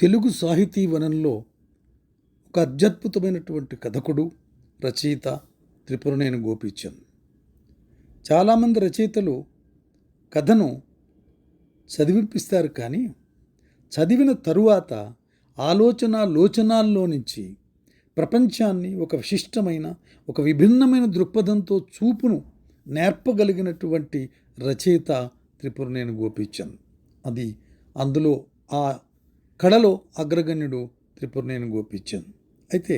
తెలుగు సాహితీ వనంలో ఒక అత్యద్భుతమైనటువంటి కథకుడు, రచయిత త్రిపురనేని గోపీచంద్. చాలామంది రచయితలు కథను చదివిపిస్తారు, కానీ చదివిన తరువాత లోచనాల్లో నుంచి ప్రపంచాన్ని ఒక విశిష్టమైన, ఒక విభిన్నమైన దృక్పథంతో చూపును నేర్పగలిగినటువంటి రచయిత త్రిపురనేని గోపీచంద్. అది అందులో ఆ కళలో అగ్రగణ్యుడు త్రిపురనేని గోపీచంద్. అయితే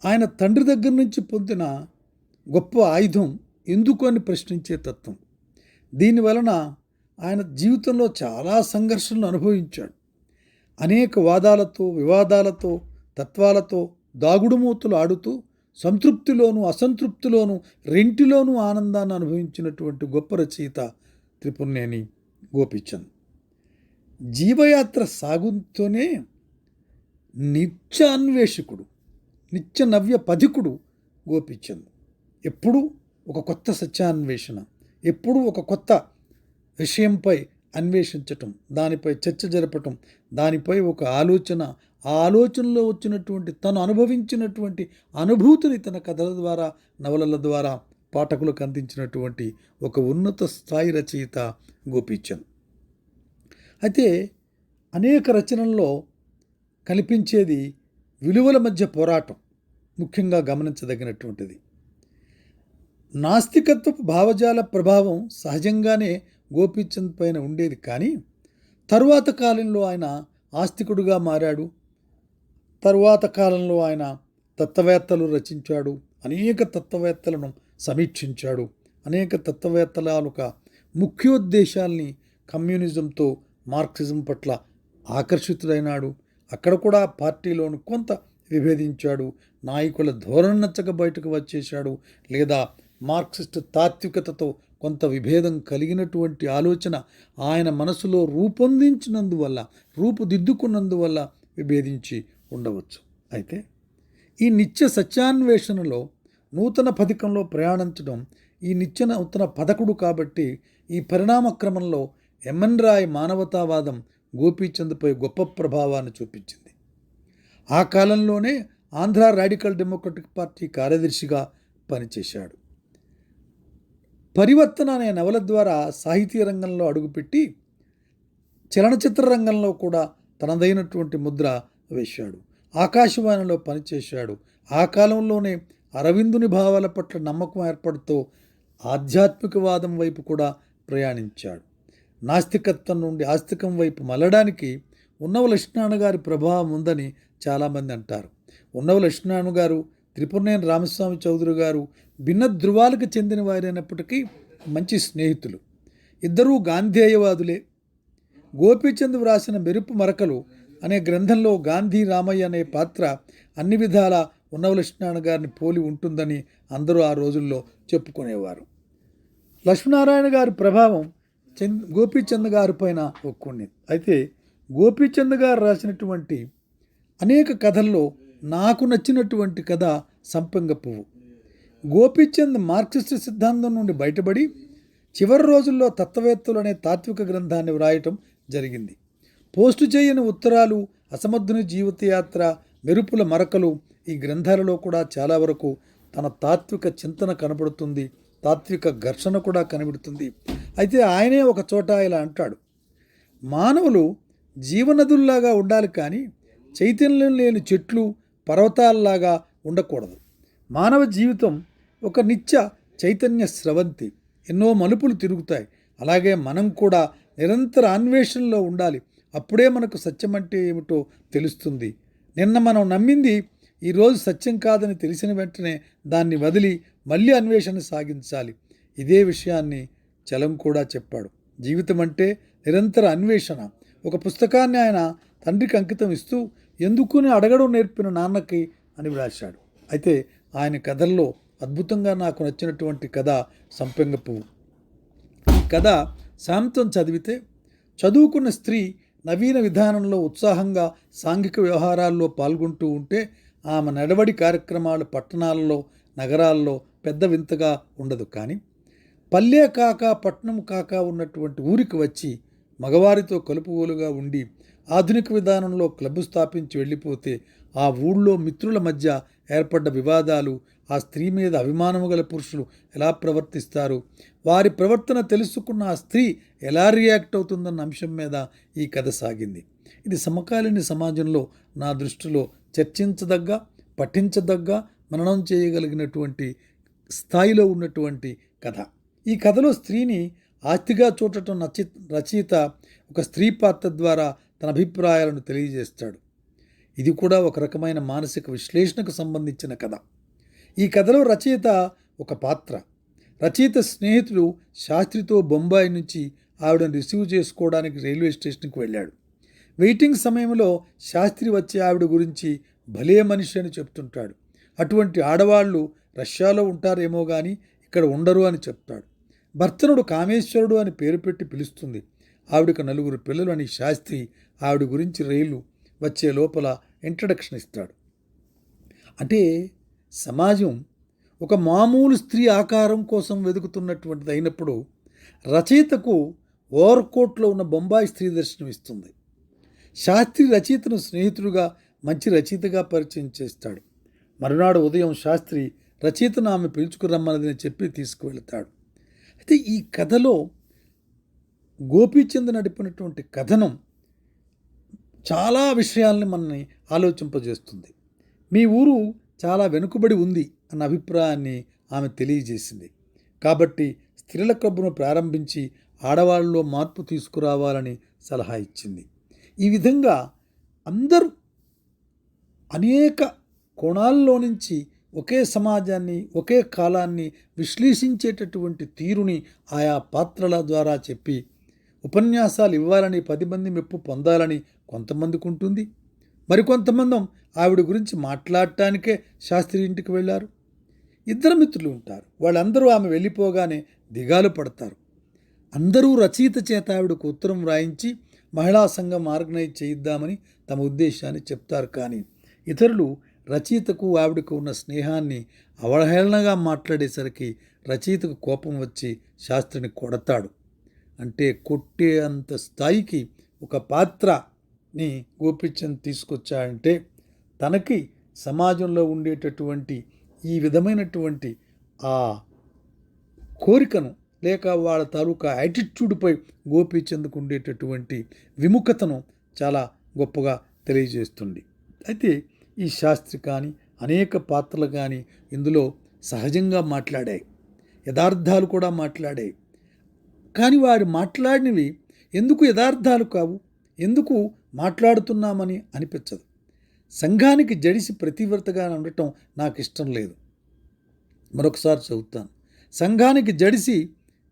ఆయన తండ్రి దగ్గర నుంచి పొందిన గొప్ప ఆయుధం ఎందుకు అని ప్రశ్నించే తత్వం. దీనివలన ఆయన జీవితంలో చాలా సంఘర్షణలు అనుభవించాడు. అనేక వాదాలతో, వివాదాలతో, తత్వాలతో దాగుడుమూతలు ఆడుతూ సంతృప్తిలోనూ అసంతృప్తిలోనూ రెంటిలోనూ ఆనందాన్ని అనుభవించినటువంటి గొప్ప రచయిత త్రిపురనేని గోపీచంద్. జీవయాత్ర సాగుతూనే నిత్య అన్వేషకుడు, నిత్య నవ్య పథికుడు గోపీచంద్. ఎప్పుడూ ఒక కొత్త సత్యాన్వేషణ, ఎప్పుడూ ఒక కొత్త విషయంపై అన్వేషించటం, దానిపై చర్చ జరపటం, దానిపై ఒక ఆలోచన, ఆ ఆలోచనలో వచ్చినటువంటి తను అనుభవించినటువంటి అనుభూతిని తన కథల ద్వారా, నవలల ద్వారా పాఠకులకు అందించినటువంటి ఒక ఉన్నత స్థాయి రచయిత గోపీచంద్. అయితే అనేక రచనల్లో కనిపించేది విలువల మధ్య పోరాటం ముఖ్యంగా గమనించదగినటువంటిది. నాస్తికత్వపు భావజాల ప్రభావం సహజంగానే గోపీచంద్ పైన ఉండేది, కానీ తరువాత కాలంలో ఆయన ఆస్తికుడుగా మారాడు. తరువాత కాలంలో ఆయన తత్వవేత్తలు రచించాడు, అనేక తత్వవేత్తలను సమీక్షించాడు, అనేక తత్వవేత్తల ఒక ముఖ్యోద్దేశాల్ని కమ్యూనిజంతో, మార్క్సిజం పట్ల ఆకర్షితుడైనాడు. అక్కడ కూడా పార్టీలోను కొంత విభేదించాడు, నాయకుల ధోరణి నచ్చక బయటకు వచ్చేశాడు, లేదా మార్క్సిస్ట్ తాత్వికతతో కొంత విభేదం కలిగినటువంటి ఆలోచన ఆయన మనసులో రూపుదిద్దుకున్నందువల్ల విభేదించి ఉండవచ్చు. అయితే ఈ నిత్య సత్యాన్వేషణలో నూతన పథకంలో ప్రయాణించడం, ఈ నిత్య నూతన పథకుడు కాబట్టి ఈ పరిణామ క్రమంలో ఎంఎన్ రాయ్ మానవతావాదం గోపీచంద్పై గొప్ప ప్రభావాన్ని చూపించింది. ఆ కాలంలోనే ఆంధ్ర రాడికల్ డెమోక్రటిక్ పార్టీ కార్యదర్శిగా పనిచేశాడు. పరివర్తన అనే నవల ద్వారా సాహితీయ రంగంలో అడుగుపెట్టి చలనచిత్ర రంగంలో కూడా తనదైనటువంటి ముద్ర వేశాడు. ఆకాశవాణిలో పనిచేశాడు. ఆ కాలంలోనే అరవిందుని భావాల పట్ల నమ్మకం ఏర్పడుతూ ఆధ్యాత్మికవాదం వైపు కూడా ప్రయాణించాడు. నాస్తికత్వం నుండి ఆస్తికం వైపు మళ్ళడానికి ఉన్నవ లక్ష్మీనారాయణ గారి ప్రభావం ఉందని చాలామంది అంటారు. ఉన్నవ లక్ష్మీనారాయణ గారు, త్రిపురనేని రామస్వామి చౌదరి గారు భిన్న ధృవాలకు చెందిన వారైనప్పటికీ మంచి స్నేహితులు. ఇద్దరూ గాంధేయవాదులే. గోపీచంద్ వ్రాసిన మెరుపు మరకలు అనే గ్రంథంలో గాంధీ రామయ్య అనే పాత్ర అన్ని విధాల ఉన్నవ లక్ష్మీనారాయణ గారిని పోలి ఉంటుందని అందరూ ఆ రోజుల్లో చెప్పుకునేవారు. లక్ష్మీనారాయణ గారి ప్రభావం గోపీచంద్ గారి పైన ఒక్కుంది. అయితే గోపీచంద్ గారు రాసినటువంటి అనేక కథల్లో నాకు నచ్చినటువంటి కథ సంపెంగ పువ్వు. గోపీచంద్ మార్క్సిస్ట్ సిద్ధాంతం నుండి బయటపడి చివరి రోజుల్లో తత్వవేత్తలు అనే తాత్విక గ్రంథాన్ని వ్రాయటం జరిగింది. పోస్టు చేయని ఉత్తరాలు, అసమర్థుని జీవితయాత్ర, మెరుపుల మరకలు ఈ గ్రంథాలలో కూడా చాలా వరకు తన తాత్విక చింతన కనబడుతుంది, తాత్విక ఘర్షణ కూడా కనబడుతుంది. అయితే ఆయనే ఒక చోట ఇలా అంటాడు: మానవులు జీవనదుల్లాగా ఉండాలి, కానీ చైతన్యం లేని చెట్లు, పర్వతాల్లాగా ఉండకూడదు. మానవ జీవితం ఒక నిత్య చైతన్య స్రవంతి, ఎన్నో మలుపులు తిరుగుతాయి. అలాగే మనం కూడా నిరంతర అన్వేషణలో ఉండాలి. అప్పుడే మనకు సత్యం అంటే ఏమిటో తెలుస్తుంది. నిన్న మనం నమ్మింది ఈరోజు సత్యం కాదని తెలిసిన వెంటనే దాన్ని వదిలి మళ్ళీ అన్వేషణ సాగించాలి. ఇదే విషయాన్ని చలం కూడా చెప్పాడు. జీవితం అంటే నిరంతర అన్వేషణ. ఒక పుస్తకాన్ని ఆయన తండ్రికి అంకితం ఇస్తూ ఎందుకుని అడగడం నేర్పిన నాన్నకి అని వ్రాశాడు. అయితే ఆయన కథల్లో అద్భుతంగా నాకు నచ్చినటువంటి కథ సంపెంగ పువ్వు. ఈ కథ సాంతం చదివితే చదువుకున్న స్త్రీ నవీన విధానంలో ఉత్సాహంగా సాంఘిక వ్యవహారాల్లో పాల్గొంటూ ఉంటే ఆమె నడవడి కార్యక్రమాలు పట్టణాలలో, నగరాల్లో పెద్ద వింతగా ఉండదు. కానీ పల్లె కాక పట్నం కాక ఉన్నటువంటి ఊరికి వచ్చి మగవారితో కలుపుగోలుగా ఉండి ఆధునిక విధానంలో క్లబ్ స్థాపించి వెళ్ళిపోతే ఆ ఊళ్ళో మిత్రుల మధ్య ఏర్పడ్డ వివాదాలు, ఆ స్త్రీ మీద అభిమానము గల పురుషులు ఎలా ప్రవర్తిస్తారు, వారి ప్రవర్తన తెలుసుకున్న ఆ స్త్రీ ఎలా రియాక్ట్ అవుతుందన్న అంశం మీద ఈ కథ సాగింది. ఇది సమకాలీన సమాజంలో నా దృష్టిలో చర్చించదగ్గ, పఠించదగ్గ, మననం చేయగలిగినటువంటి స్థాయిలో ఉన్నటువంటి కథ. ఈ కథలో స్త్రీని ఆస్తిగా చూడటం రచయిత ఒక స్త్రీ పాత్ర ద్వారా తన అభిప్రాయాలను తెలియజేస్తాడు. ఇది కూడా ఒక రకమైన మానసిక విశ్లేషణకు సంబంధించిన కథ. ఈ కథలో రచయిత ఒక పాత్ర. రచయిత స్నేహితుడు శాస్త్రితో బొంబాయి నుంచి ఆవిడను రిసీవ్ చేసుకోవడానికి రైల్వే స్టేషన్కి వెళ్ళాడు. వెయిటింగ్ సమయంలో శాస్త్రి వచ్చి ఆవిడ గురించి భలే మనిషి అని చెప్తుంటాడు. అటువంటి ఆడవాళ్ళు రష్యాలో ఉంటారేమో కానీ ఇక్కడ ఉండరు అని చెప్తాడు. భర్తనుడు కామేశ్వరుడు అని పేరు పెట్టి పిలుస్తుంది. ఆవిడకు 4 పిల్లలు అని శాస్త్రి ఆవిడ గురించి రైలు వచ్చే లోపల ఇంట్రడక్షన్ ఇస్తాడు. అంటే సమాజం ఒక మామూలు స్త్రీ ఆకారం కోసం వెతుకుతున్నటువంటిది అయినప్పుడు రచయితకు ఓవర్కోట్లో ఉన్న బొంబాయి స్త్రీ దర్శనం ఇస్తుంది. శాస్త్రి రచయితను స్నేహితుడుగా, మంచి రచయితగా పరిచయం చేస్తాడు. మరునాడు ఉదయం శాస్త్రి రచయితను ఆమె పిలుచుకురమ్మన్నదని చెప్పి తీసుకువెళ్తాడు. అయితే ఈ కథలో గోపీచంద్ నడిపినటువంటి కథనం చాలా విషయాల్ని మనల్ని ఆలోచింపజేస్తుంది. మీ ఊరు చాలా వెనుకబడి ఉంది అన్న అభిప్రాయాన్ని ఆమె తెలియజేసింది. కాబట్టి స్త్రీల క్లబ్ను ప్రారంభించి ఆడవాళ్ళలో మార్పు తీసుకురావాలని సలహా ఇచ్చింది. ఈ విధంగా అందరూ అనేక కోణాల్లో నుంచి ఒకే సమాజాన్ని, ఒకే కాలాన్ని విశ్లేషించేటటువంటి తీరుని ఆయా పాత్రల ద్వారా చెప్పి ఉపన్యాసాలు ఇవ్వాలని, 10 మంది మెప్పు పొందాలని కొంతమందికి ఉంటుంది. మరికొంతమంది ఆవిడ గురించి మాట్లాడటానికే శాస్త్రి ఇంటికి వెళ్ళారు. 2 మిత్రులు ఉంటారు. వాళ్ళందరూ ఆమె వెళ్ళిపోగానే దిగాలు పడతారు. అందరూ రచయిత చేత ఆవిడకు ఉత్తరం రాయించి మహిళా సంఘం ఆర్గనైజ్ చేయిద్దామని తమ ఉద్దేశాన్ని చెప్తారు. కానీ ఇతరులు రచయితకు ఆవిడకు ఉన్న స్నేహాన్ని అవహేళనగా మాట్లాడేసరికి రచయితకు కోపం వచ్చి శాస్త్రిని కొడతాడు. అంటే కొట్టే అంత స్థాయికి ఒక పాత్రని గోపీచంద్ తీసుకొచ్చాడంటే తనకి సమాజంలో ఉండేటటువంటి ఈ విధమైనటువంటి ఆ కోరికను లేక వాళ్ళ తాలూకా యాటిట్యూడ్పై గోపీచంద్కు ఉండేటటువంటి విముఖతను చాలా గొప్పగా తెలియజేస్తుంది. అయితే ఈ శాస్త్రి కానీ అనేక పాత్రలు కానీ ఇందులో సహజంగా మాట్లాడాయి, యథార్థాలు కూడా మాట్లాడాయి. కానీ వారు మాట్లాడినవి ఎందుకు యథార్థాలు కావు, ఎందుకు మాట్లాడుతున్నామని అనిపించదు. సంఘానికి జడిసి ప్రతివ్రతగా ఉండటం నాకు ఇష్టం లేదు. మరొకసారి చదువుతాను. సంఘానికి జడిసి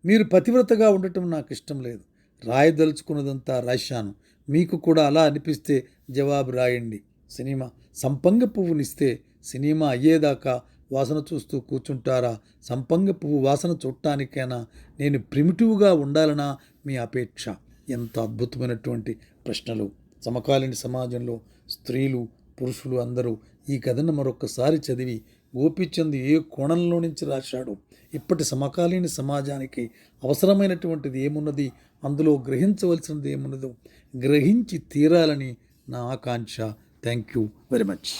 మీరు పతివ్రతగా ఉండటం నాకు ఇష్టం లేదు. రాయదలుచుకున్నదంతా రాశాను. మీకు కూడా అలా అనిపిస్తే జవాబు రాయండి. సినిమా సంపంగ పువ్వునిస్తే సినిమా అయ్యేదాకా వాసన చూస్తూ కూర్చుంటారా? సంపంగ పువ్వు వాసన చూడటానికైనా నేను ప్రిమిటివ్గా ఉండాలనా మీ అపేక్ష? ఎంత అద్భుతమైనటువంటి ప్రశ్నలు. సమకాలీన సమాజంలో స్త్రీలు, పురుషులు అందరూ ఈ కథను మరొకసారి చదివి గోపీచంద్ ఏ కోణంలో నుంచి రాశాడు, ఇప్పటి సమకాలీన సమాజానికి అవసరమైనటువంటిది ఏమున్నది, అందులో గ్రహించవలసినది ఏమున్నదో గ్రహించి తీరాలని నా ఆకాంక్ష. Thank you very much.